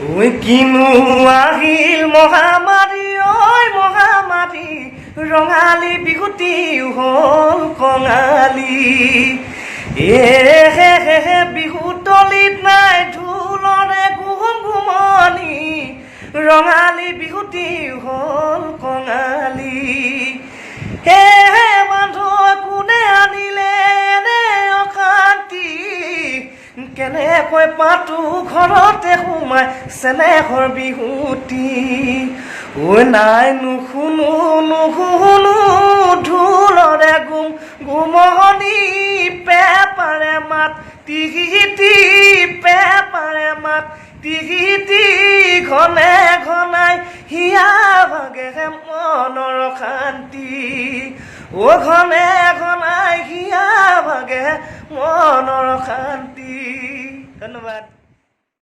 ঐ কিনো আহিল মহামাৰী ঐ মহামাৰী ৰঙালী বিহুতি হ'ল কঙালী হে বিহু তলিত নাই ঢোলৰে ঘুম ঘুমনি ৰঙালী বিহুতি হ'ল কঙালী হে বান্ধ কোনে আনিলে নে অশান্তি কেনেকৈ পাতো ঘৰতে সোমাই চেনেহৰ বিহুতি ঐ নাই নুশুনো নুশুনো ঢোলৰে গুম গুমহনি পেপাৰে মাত টিহিটি পেপাৰে মাত টিহিটি ঘনে ঘনাই হিয়া ভাগে মনৰ শান্তি ঘনে ঘনাই হিয়া ভাগে মনৰ শান্তি ধন্যবাদ।